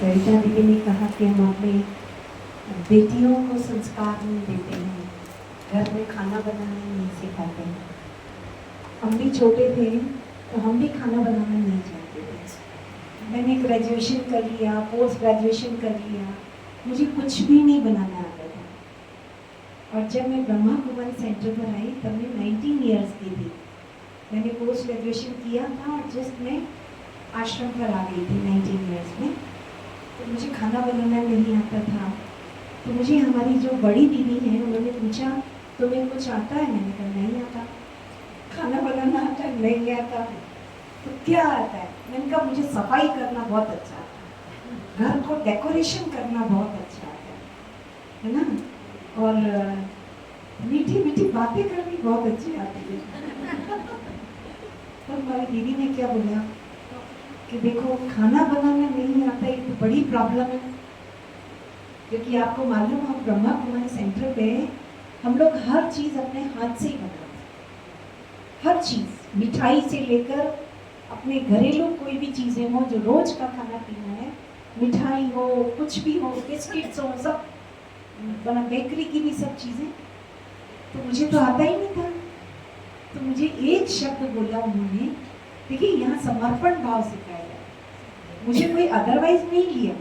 सरिता दीदी ने कहा कि हम अपने बेटियों को संस्कार नहीं देते हैं, घर में खाना बनाना नहीं सिखाते हैं। हम भी छोटे थे तो हम भी खाना बनाना नहीं जानते थे। मैंने ग्रेजुएशन कर लिया, पोस्ट ग्रेजुएशन कर लिया, मुझे कुछ भी नहीं बनाना आता था। और जब मैं ब्रह्मा कुमारी सेंटर पर आई तब मैं 19 ईयर्स की थी। मैंने पोस्ट ग्रेजुएशन किया था और जस्ट मैं आश्रम पर आ गई थी 19 ईयर्स में। तो मुझे खाना बनाना नहीं आता था। तो मुझे हमारी जो बड़ी दीदी हैं उन्होंने पूछा तुम्हें कुछ आता है? मैंने कहा नहीं आता। खाना बनाना आता है? नहीं आता। तो क्या आता है? मैंने कहा मुझे सफाई करना बहुत अच्छा आता है, घर को डेकोरेशन करना बहुत अच्छा आता है ना, और मीठी मीठी बातें करनी बहुत अच्छी आती है। तो हमारी दीदी ने क्या बोला कि देखो खाना बनाना नहीं आता ये तो बड़ी प्रॉब्लम है, क्योंकि आपको मालूम है ब्रह्मा कुमारी सेंटर पे हम लोग हर चीज अपने हाथ से ही बनाते हैं। हर चीज, मिठाई से लेकर अपने घरेलू कोई भी चीजें हो जो रोज का खाना पीना है, मिठाई हो, कुछ भी हो, बिस्किट्स हो, सब बना, बेकरी की भी सब चीजें। तो मुझे तो आता ही नहीं था। तो मुझे एक शब्द बोला उन्होंने, देखिए यहाँ समर्पण भाव सिखाया जाए। मुझे कोई अदरवाइज नहीं लिया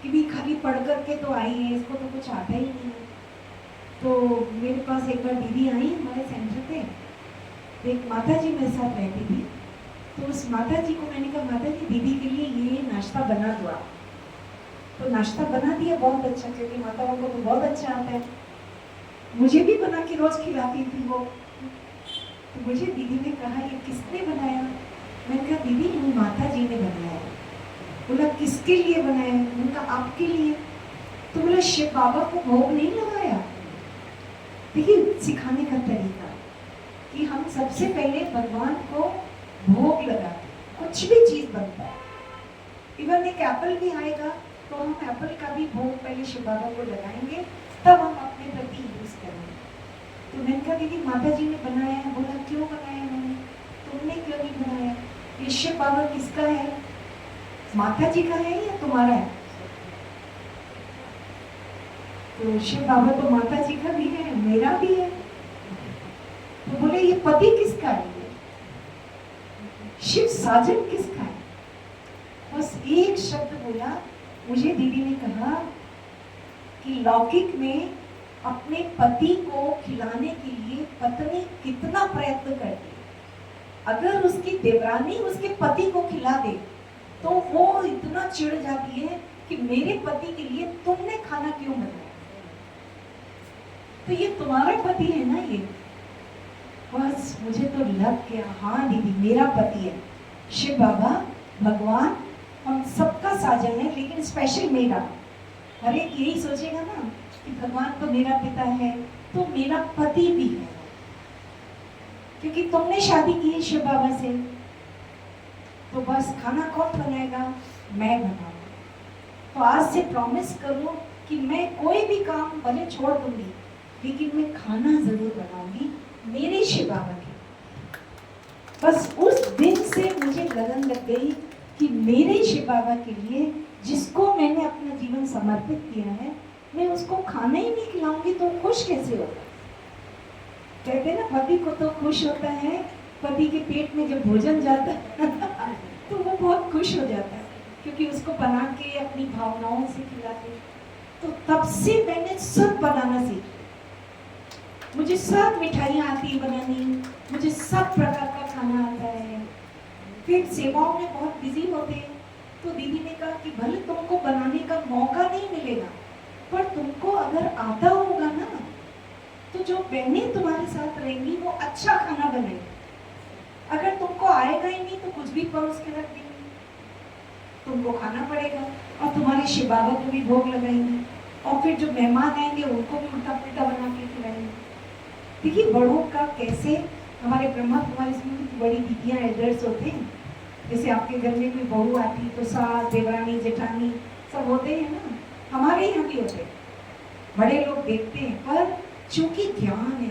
कि भी खाली पढ़ करके तो आई है, इसको तो कुछ आता ही नहीं है। तो मेरे पास एक बार दीदी आई हमारे सेंटर पे, एक माता जी मेरे साथ रहती थी। तो उस माता जी को मैंने कहा माता जी दीदी के लिए ये नाश्ता बना दो आप। तो नाश्ता बना दिया बहुत अच्छा, क्योंकि माताओं को तो बहुत अच्छा आता है। मुझे भी बना के रोज खिलाती थी वो। तो मुझे दीदी ने कहा ये किसने बनाया? मैंने कहा दीदी ये माता जी ने बनाया। बोला किसके लिए बनाया? मैंने कहा आपके लिए। तो बोला शिव बाबा को भोग नहीं लगाया? देखिए सिखाने का तरीका कि हम सबसे पहले भगवान को भोग लगाते, कुछ भी चीज बनता है, इवन एक एप्पल भी आएगा तो हम एप्पल का भी भोग पहले शिव बाबा को लगाएंगे, तब हम अपने प्रति यूज करेंगे। तो मैंने कहा दीदी माता जी ने बनाया है। बोला क्यों बनाया उन्होंने? तुमने क्यों नहीं बनाया? ये शिव बाबा किसका है? माता जी का है या तुम्हारा है? तो शिव बाबा तो माता जी का भी है, मेरा भी है। तो बोले ये पति किसका है? शिव साजन किसका है? बस एक शब्द बोला। मुझे दीदी ने कहा कि लौकिक में अपने पति को खिलाने के लिए पत्नी कितना प्रयत्न करती है, अगर उसकी देवरानी उसके पति को खिला दे तो वो इतना चिढ़ जाती है कि मेरे पति के लिए तुमने खाना क्यों बनाया? तो ये तुम्हारा पति है ना ये। बस मुझे तो लग गया हाँ दीदी मेरा पति है। शिव बाबा भगवान हम सबका साजन है, लेकिन स्पेशल मेरा। हर एक यही सोचेगा ना कि भगवान तो मेरा पिता है तो मेरा पति भी है, क्योंकि तुमने शादी की है शिव बाबा से। तो बस खाना कौन बनाएगा? मैं बनाऊंगा। तो आज से प्रॉमिस करो कि मैं कोई भी काम भले छोड़ दूंगी, लेकिन मैं खाना जरूर बनाऊंगी मेरे शिव बाबा के। बस उस दिन से मुझे लगन लग गई कि मेरे शिव बाबा के लिए जिसको मैंने अपना जीवन समर्पित किया है, मैं उसको खाना ही नहीं खिलाऊंगी तो खुश कैसे होगा? कहते ना पति को तो खुश होता है, पति के पेट में जब भोजन जाता है तो वो बहुत खुश हो जाता है, क्योंकि उसको बना के अपनी भावनाओं से खिलाते। तो तब से मैंने सब बनाना सीखा। मुझे सब मिठाइयाँ आती है बनानी, मुझे सब प्रकार का खाना आता है। फिर सेवाओं में बहुत बिजी होते हैं तो दीदी ने कहा कि भले तुमको बनाने का मौका नहीं मिलेगा, पर तुमको अगर आता होगा ना तो जो बहनें तुम्हारे साथ रहेंगी वो अच्छा खाना बनाएंगी। अगर तुमको आएगा ही नहीं तो कुछ भी परोस के रख देंगे, तुमको खाना पड़ेगा और तुम्हारे शिव बाबा को भी भोग लगाएंगे, और फिर जो मेहमान आएंगे उनको भी उल्टा पुल्टा बना के खिलाएंगे। देखिए बड़ों का कैसे, हमारे ब्रह्मा कुमारी में बड़ी दीदियाँ एल्डर्स होते हैं, जैसे आपके घर में कोई बहू आती तो सास देवरानी जेठानी सब होते हैं ना, हमारे यहाँ भी होते हैं, बड़े लोग देखते हैं, पर चूंकि ज्ञान है